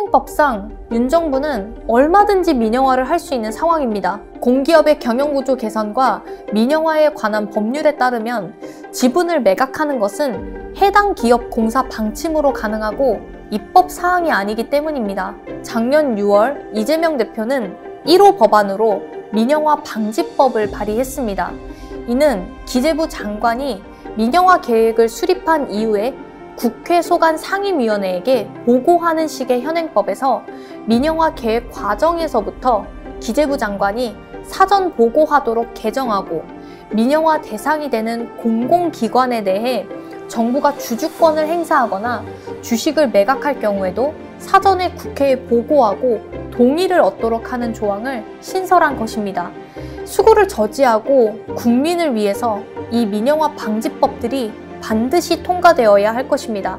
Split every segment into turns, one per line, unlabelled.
현행법상 윤 정부는 얼마든지 민영화를 할 수 있는 상황입니다. 공기업의 경영구조 개선과 민영화에 관한 법률에 따르면 지분을 매각하는 것은 해당 기업 공사 방침으로 가능하고 입법 사항이 아니기 때문입니다. 작년 6월 이재명 대표는 1호 법안으로 민영화 방지법을 발의했습니다. 이는 기재부 장관이 민영화 계획을 수립한 이후에 국회 소관 상임위원회에게 보고하는 식의 현행법에서 민영화 계획 과정에서부터 기재부 장관이 사전 보고하도록 개정하고 민영화 대상이 되는 공공기관에 대해 정부가 주주권을 행사하거나 주식을 매각할 경우에도 사전에 국회에 보고하고 동의를 얻도록 하는 조항을 신설한 것입니다. 수구를 저지하고 국민을 위해서 이 민영화 방지법들이 반드시 통과되어야 할 것입니다.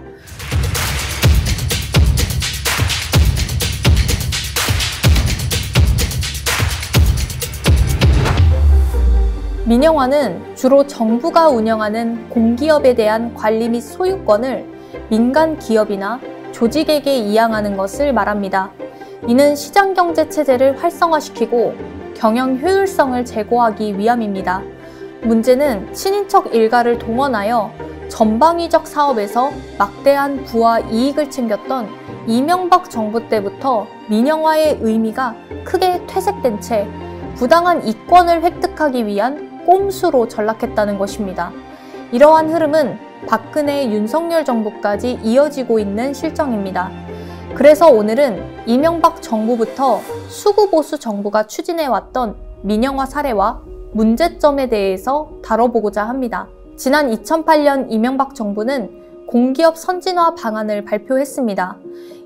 민영화는 주로 정부가 운영하는 공기업에 대한 관리 및 소유권을 민간 기업이나 조직에게 이양하는 것을 말합니다. 이는 시장경제 체제를 활성화시키고 경영 효율성을 제고하기 위함입니다. 문제는 친인척 일가를 동원하여 전방위적 사업에서 막대한 부와 이익을 챙겼던 이명박 정부 때부터 민영화의 의미가 크게 퇴색된 채 부당한 이권을 획득하기 위한 꼼수로 전락했다는 것입니다. 이러한 흐름은 박근혜, 윤석열 정부까지 이어지고 있는 실정입니다. 그래서 오늘은 이명박 정부부터 수구보수 정부가 추진해왔던 민영화 사례와 문제점에 대해서 다뤄보고자 합니다. 지난 2008년 이명박 정부는 공기업 선진화 방안을 발표했습니다.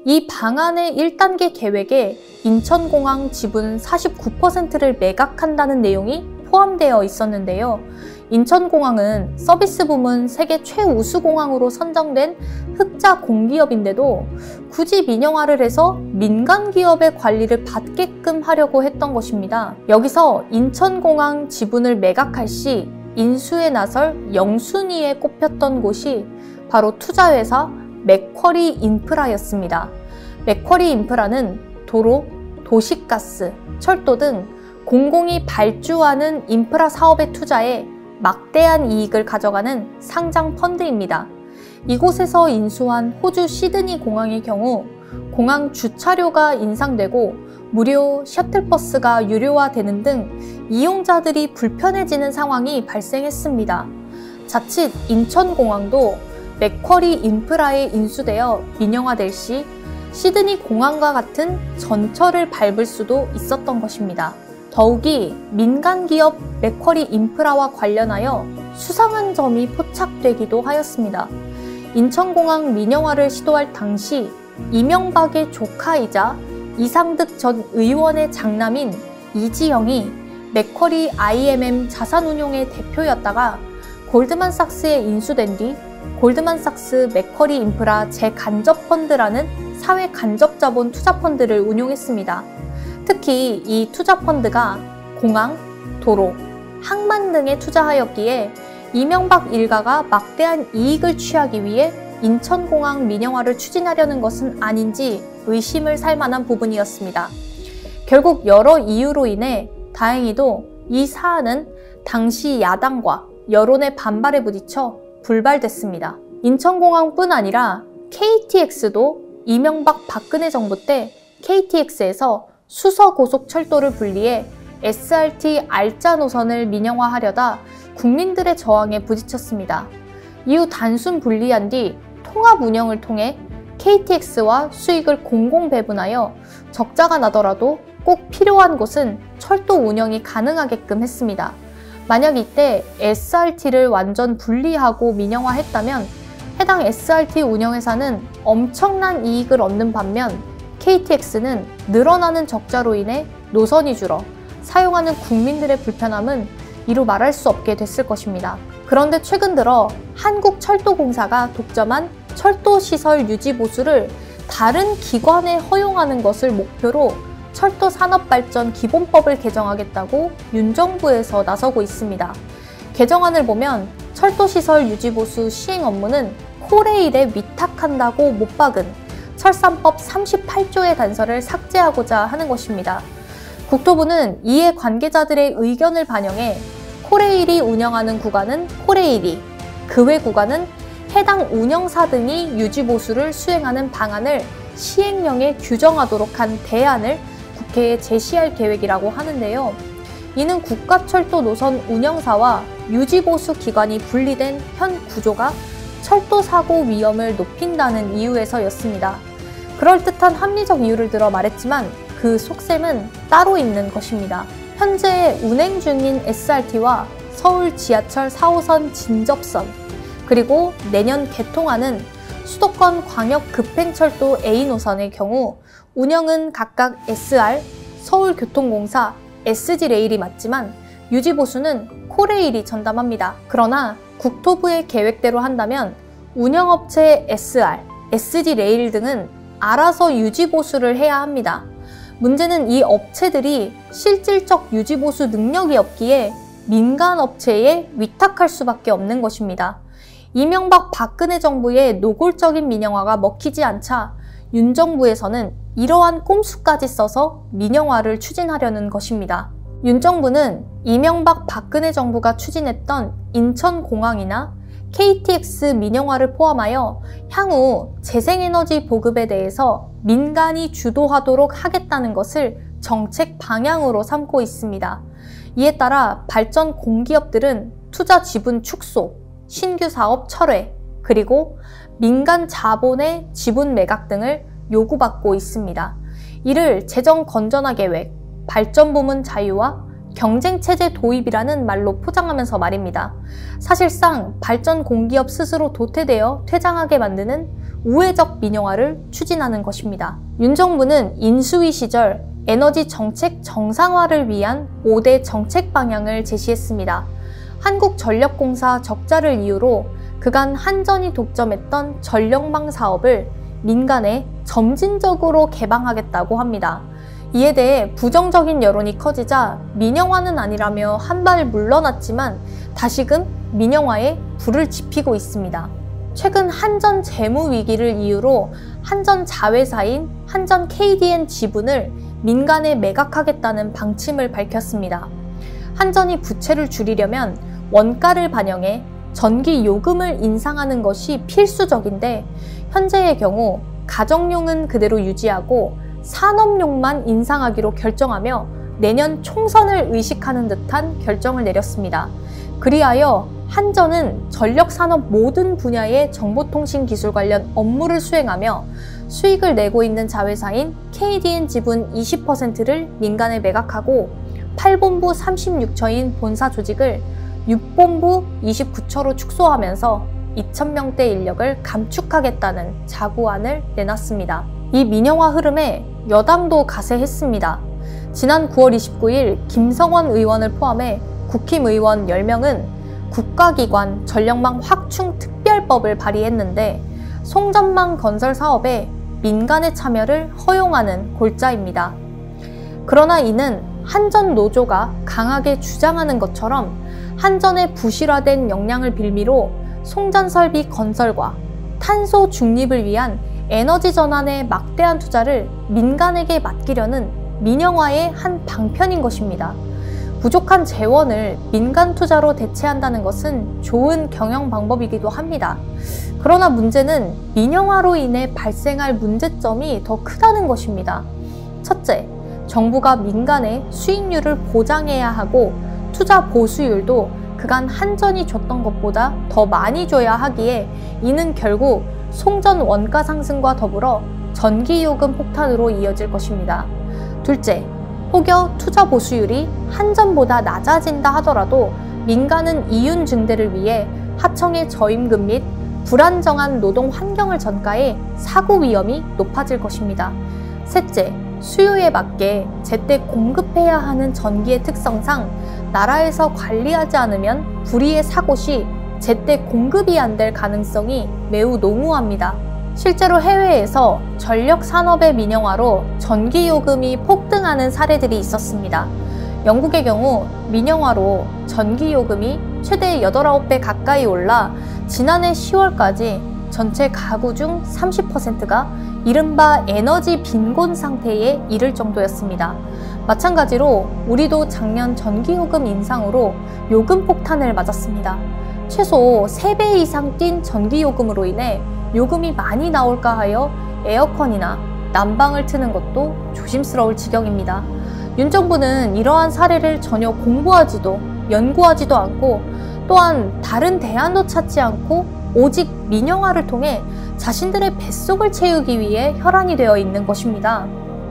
이 방안의 1단계 계획에 인천공항 지분 49%를 매각한다는 내용이 포함되어 있었는데요. 인천공항은 서비스 부문 세계 최우수공항으로 선정된 흑자 공기업인데도 굳이 민영화를 해서 민간 기업의 관리를 받게끔 하려고 했던 것입니다. 여기서 인천공항 지분을 매각할 시 인수에 나설 영순위에 꼽혔던 곳이 바로 투자회사 맥쿼리 인프라였습니다. 맥쿼리 인프라는 도로, 도시가스, 철도 등 공공이 발주하는 인프라 사업에 투자해 막대한 이익을 가져가는 상장 펀드입니다. 이곳에서 인수한 호주 시드니 공항의 경우 공항 주차료가 인상되고 무료 셔틀버스가 유료화되는 등 이용자들이 불편해지는 상황이 발생했습니다. 자칫 인천공항도 맥쿼리 인프라에 인수되어 민영화될 시 시드니 공항과 같은 전철을 밟을 수도 있었던 것입니다. 더욱이 민간기업 맥쿼리 인프라와 관련하여 수상한 점이 포착되기도 하였습니다. 인천공항 민영화를 시도할 당시 이명박의 조카이자 이상득 전 의원의 장남인 이지영이 맥쿼리 IMM 자산운용의 대표였다가 골드만삭스에 인수된 뒤 골드만삭스 맥쿼리 인프라 재간접펀드라는 사회간접자본 투자펀드를 운용했습니다. 특히 이 투자펀드가 공항, 도로, 항만 등에 투자하였기에 이명박 일가가 막대한 이익을 취하기 위해 인천공항 민영화를 추진하려는 것은 아닌지 의심을 살 만한 부분이었습니다. 결국 여러 이유로 인해 다행히도 이 사안은 당시 야당과 여론의 반발에 부딪혀 불발됐습니다. 인천공항뿐 아니라 KTX도 이명박 박근혜 정부 때 KTX에서 수서고속철도를 분리해 SRT 알짜 노선을 민영화하려다 국민들의 저항에 부딪혔습니다. 이후 단순 분리한 뒤 통합 운영을 통해 KTX와 수익을 공공 배분하여 적자가 나더라도 꼭 필요한 곳은 철도 운영이 가능하게끔 했습니다. 만약 이때 SRT를 완전 분리하고 민영화했다면 해당 SRT 운영회사는 엄청난 이익을 얻는 반면 KTX는 늘어나는 적자로 인해 노선이 줄어 사용하는 국민들의 불편함은 이루 말할 수 없게 됐을 것입니다. 그런데 최근 들어 한국철도공사가 독점한 철도시설 유지보수를 다른 기관에 허용하는 것을 목표로 철도산업발전기본법을 개정하겠다고 윤 정부에서 나서고 있습니다. 개정안을 보면 철도시설 유지보수 시행 업무는 코레일에 위탁한다고 못 박은 철산법 38조의 단서를 삭제하고자 하는 것입니다. 국토부는 이에 관계자들의 의견을 반영해 코레일이 운영하는 구간은 코레일이, 그 외 구간은 해당 운영사 등이 유지보수를 수행하는 방안을 시행령에 규정하도록 한 대안을 국회에 제시할 계획이라고 하는데요. 이는 국가철도 노선 운영사와 유지보수 기관이 분리된 현 구조가 철도 사고 위험을 높인다는 이유에서였습니다. 그럴듯한 합리적 이유를 들어 말했지만 그 속셈은 따로 있는 것입니다. 현재 운행 중인 SRT와 서울 지하철 4호선 진접선, 그리고 내년 개통하는 수도권 광역 급행철도 A 노선의 경우 운영은 각각 SR, 서울교통공사, SG레일이 맞지만 유지보수는 코레일이 전담합니다. 그러나 국토부의 계획대로 한다면 운영업체 SR, SG레일 등은 알아서 유지보수를 해야 합니다. 문제는 이 업체들이 실질적 유지보수 능력이 없기에 민간업체에 위탁할 수밖에 없는 것입니다. 이명박 박근혜 정부의 노골적인 민영화가 먹히지 않자 윤 정부에서는 이러한 꼼수까지 써서 민영화를 추진하려는 것입니다. 윤 정부는 이명박 박근혜 정부가 추진했던 인천공항이나 KTX 민영화를 포함하여 향후 재생에너지 보급에 대해서 민간이 주도하도록 하겠다는 것을 정책 방향으로 삼고 있습니다. 이에 따라 발전 공기업들은 투자 지분 축소, 신규 사업 철회, 그리고 민간 자본의 지분 매각 등을 요구받고 있습니다. 이를 재정 건전화 계획, 발전 부문 자유화, 경쟁체제 도입이라는 말로 포장하면서 말입니다. 사실상 발전 공기업 스스로 도태되어 퇴장하게 만드는 우회적 민영화를 추진하는 것입니다. 윤 정부는 인수위 시절 에너지 정책 정상화를 위한 5대 정책 방향을 제시했습니다. 한국전력공사 적자를 이유로 그간 한전이 독점했던 전력망 사업을 민간에 점진적으로 개방하겠다고 합니다. 이에 대해 부정적인 여론이 커지자 민영화는 아니라며 한 발 물러났지만 다시금 민영화에 불을 지피고 있습니다. 최근 한전 재무 위기를 이유로 한전 자회사인 한전 KDN 지분을 민간에 매각하겠다는 방침을 밝혔습니다. 한전이 부채를 줄이려면 원가를 반영해 전기 요금을 인상하는 것이 필수적인데 현재의 경우 가정용은 그대로 유지하고 산업용만 인상하기로 결정하며 내년 총선을 의식하는 듯한 결정을 내렸습니다. 그리하여 한전은 전력산업 모든 분야의 정보통신 기술 관련 업무를 수행하며 수익을 내고 있는 자회사인 KDN 지분 20%를 민간에 매각하고 8본부 36처인 본사 조직을 6본부 29처로 축소하면서 2,000명대 인력을 감축하겠다는 자구안을 내놨습니다. 이 민영화 흐름에 여당도 가세했습니다. 지난 9월 29일 김성원 의원을 포함해 국힘의원 10명은 국가기관 전력망 확충 특별법을 발의했는데 송전망 건설 사업에 민간의 참여를 허용하는 골자입니다. 그러나 이는 한전 노조가 강하게 주장하는 것처럼 한전의 부실화된 역량을 빌미로 송전 설비 건설과 탄소 중립을 위한 에너지 전환에 막대한 투자를 민간에게 맡기려는 민영화의 한 방편인 것입니다. 부족한 재원을 민간 투자로 대체한다는 것은 좋은 경영 방법이기도 합니다. 그러나 문제는 민영화로 인해 발생할 문제점이 더 크다는 것입니다. 첫째, 정부가 민간에 수익률을 보장해야 하고 투자 보수율도 그간 한전이 줬던 것보다 더 많이 줘야 하기에 이는 결국 송전 원가 상승과 더불어 전기요금 폭탄으로 이어질 것입니다. 둘째, 혹여 투자 보수율이 한전보다 낮아진다 하더라도 민간은 이윤 증대를 위해 하청의 저임금 및 불안정한 노동 환경을 전가해 사고 위험이 높아질 것입니다. 셋째, 수요에 맞게 제때 공급해야 하는 전기의 특성상 나라에서 관리하지 않으면 불의의 사고 시 제때 공급이 안 될 가능성이 매우 농후합니다. 실제로 해외에서 전력 산업의 민영화로 전기요금이 폭등하는 사례들이 있었습니다. 영국의 경우 민영화로 전기요금이 최대 8, 9배 가까이 올라 지난해 10월까지 전체 가구 중 30%가 이른바 에너지 빈곤 상태에 이를 정도였습니다. 마찬가지로 우리도 작년 전기요금 인상으로 요금 폭탄을 맞았습니다. 최소 3배 이상 뛴 전기요금으로 인해 요금이 많이 나올까 하여 에어컨이나 난방을 트는 것도 조심스러울 지경입니다. 윤 정부는 이러한 사례를 전혀 공부하지도 연구하지도 않고 또한 다른 대안도 찾지 않고 오직 민영화를 통해 자신들의 뱃속을 채우기 위해 혈안이 되어 있는 것입니다.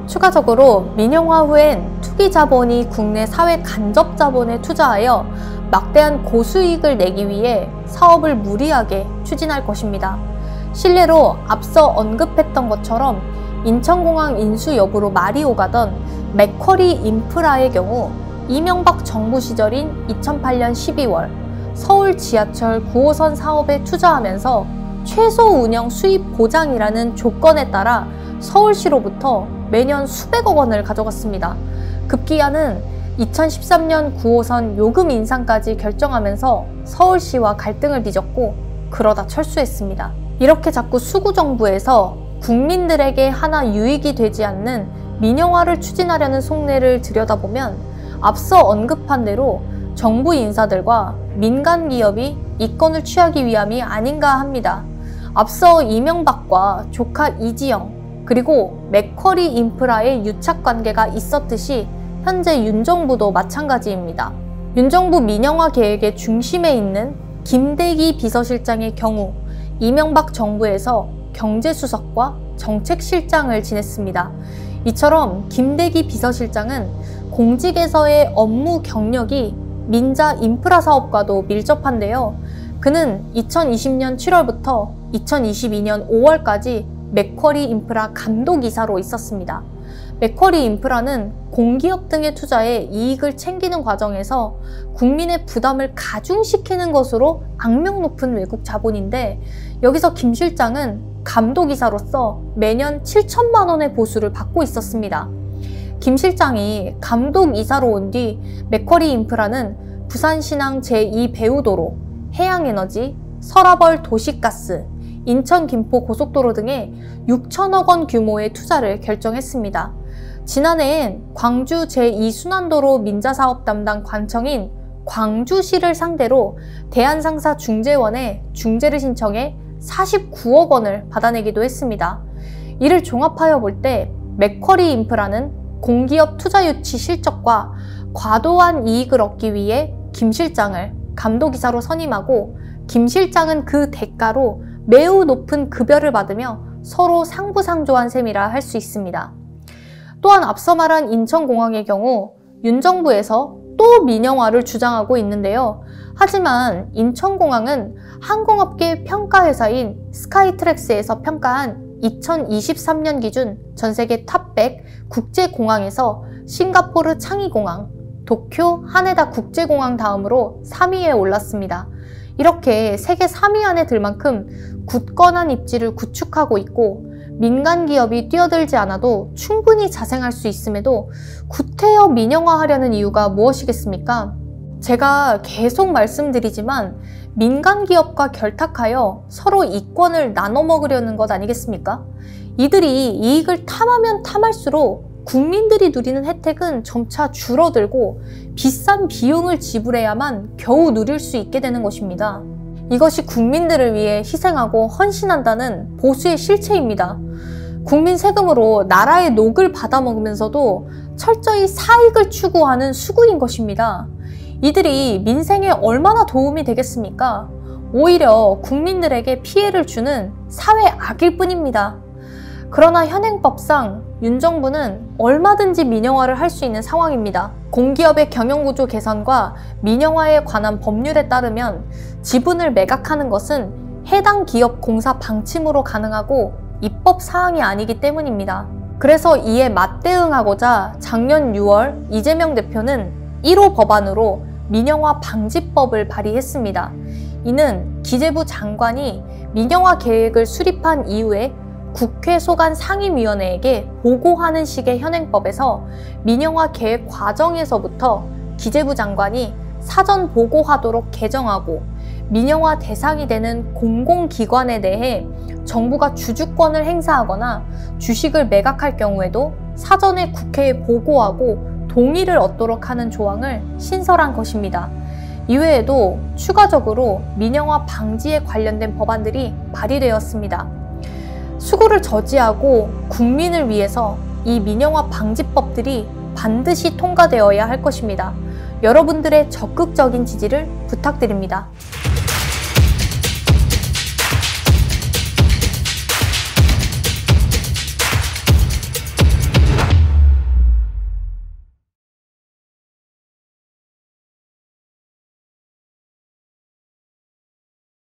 추가적으로 민영화 후엔 투기 자본이 국내 사회 간접 자본에 투자하여 막대한 고수익을 내기 위해 사업을 무리하게 추진할 것입니다. 실례로 앞서 언급했던 것처럼 인천공항 인수 여부로 말이 오가던 맥쿼리 인프라의 경우 이명박 정부 시절인 2008년 12월 서울 지하철 9호선 사업에 투자하면서 최소 운영 수입 보장이라는 조건에 따라 서울시로부터 매년 수백억 원을 가져갔습니다. 급기야는 2013년 9호선 요금 인상까지 결정하면서 서울시와 갈등을 빚었고 그러다 철수했습니다. 이렇게 자꾸 수구정부에서 국민들에게 하나 유익이 되지 않는 민영화를 추진하려는 속내를 들여다보면 앞서 언급한 대로 정부 인사들과 민간 기업이 이권을 취하기 위함이 아닌가 합니다. 앞서 이명박과 조카 이지영 그리고 맥쿼리 인프라의 유착 관계가 있었듯이 현재 윤 정부도 마찬가지입니다. 윤 정부 민영화 계획의 중심에 있는 김대기 비서실장의 경우 이명박 정부에서 경제수석과 정책실장을 지냈습니다. 이처럼 김대기 비서실장은 공직에서의 업무 경력이 민자 인프라 사업과도 밀접한데요. 그는 2020년 7월부터 2022년 5월까지 맥쿼리 인프라 감독이사로 있었습니다. 맥쿼리 인프라는 공기업 등의 투자에 이익을 챙기는 과정에서 국민의 부담을 가중시키는 것으로 악명 높은 외국 자본인데 여기서 김 실장은 감독이사로서 매년 7천만 원의 보수를 받고 있었습니다. 김 실장이 감독이사로 온 뒤 맥쿼리 인프라는 부산신항 제2배우도로, 해양에너지, 설화벌 도시가스, 인천 김포 고속도로 등에 6천억 원 규모의 투자를 결정했습니다. 지난해엔 광주 제2순환도로 민자사업 담당 관청인 광주시를 상대로 대한상사중재원에 중재를 신청해 49억 원을 받아내기도 했습니다. 이를 종합하여 볼 때 맥쿼리 인프라는 공기업 투자 유치 실적과 과도한 이익을 얻기 위해 김 실장을 감독이사로 선임하고 김 실장은 그 대가로 매우 높은 급여를 받으며 서로 상부상조한 셈이라 할 수 있습니다. 또한 앞서 말한 인천공항의 경우 윤 정부에서 또 민영화를 주장하고 있는데요. 하지만 인천공항은 항공업계 평가회사인 스카이트랙스에서 평가한 2023년 기준 전세계 탑100 국제공항에서 싱가포르 창의공항, 도쿄 하네다 국제공항 다음으로 3위에 올랐습니다. 이렇게 세계 3위 안에 들 만큼 굳건한 입지를 구축하고 있고 민간 기업이 뛰어들지 않아도 충분히 자생할 수 있음에도 구태여 민영화하려는 이유가 무엇이겠습니까? 제가 계속 말씀드리지만 민간 기업과 결탁하여 서로 이권을 나눠 먹으려는 것 아니겠습니까? 이들이 이익을 탐하면 탐할수록 국민들이 누리는 혜택은 점차 줄어들고 비싼 비용을 지불해야만 겨우 누릴 수 있게 되는 것입니다. 이것이 국민들을 위해 희생하고 헌신한다는 보수의 실체입니다. 국민 세금으로 나라의 녹을 받아먹으면서도 철저히 사익을 추구하는 수구인 것입니다. 이들이 민생에 얼마나 도움이 되겠습니까? 오히려 국민들에게 피해를 주는 사회 악일 뿐입니다. 그러나 현행법상 윤 정부는 얼마든지 민영화를 할 수 있는 상황입니다. 공기업의 경영구조 개선과 민영화에 관한 법률에 따르면 지분을 매각하는 것은 해당 기업 공사 방침으로 가능하고 입법 사항이 아니기 때문입니다. 그래서 이에 맞대응하고자 작년 6월 이재명 대표는 1호 법안으로 민영화 방지법을 발의했습니다. 이는 기재부 장관이 민영화 계획을 수립한 이후에 국회 소관 상임위원회에게 보고하는 식의 현행법에서 민영화 계획 과정에서부터 기재부 장관이 사전 보고하도록 개정하고 민영화 대상이 되는 공공기관에 대해 정부가 주주권을 행사하거나 주식을 매각할 경우에도 사전에 국회에 보고하고 동의를 얻도록 하는 조항을 신설한 것입니다. 이외에도 추가적으로 민영화 방지에 관련된 법안들이 발의되었습니다. 수구를 저지하고 국민을 위해서 이 민영화 방지법들이 반드시 통과되어야 할 것입니다. 여러분들의 적극적인 지지를 부탁드립니다.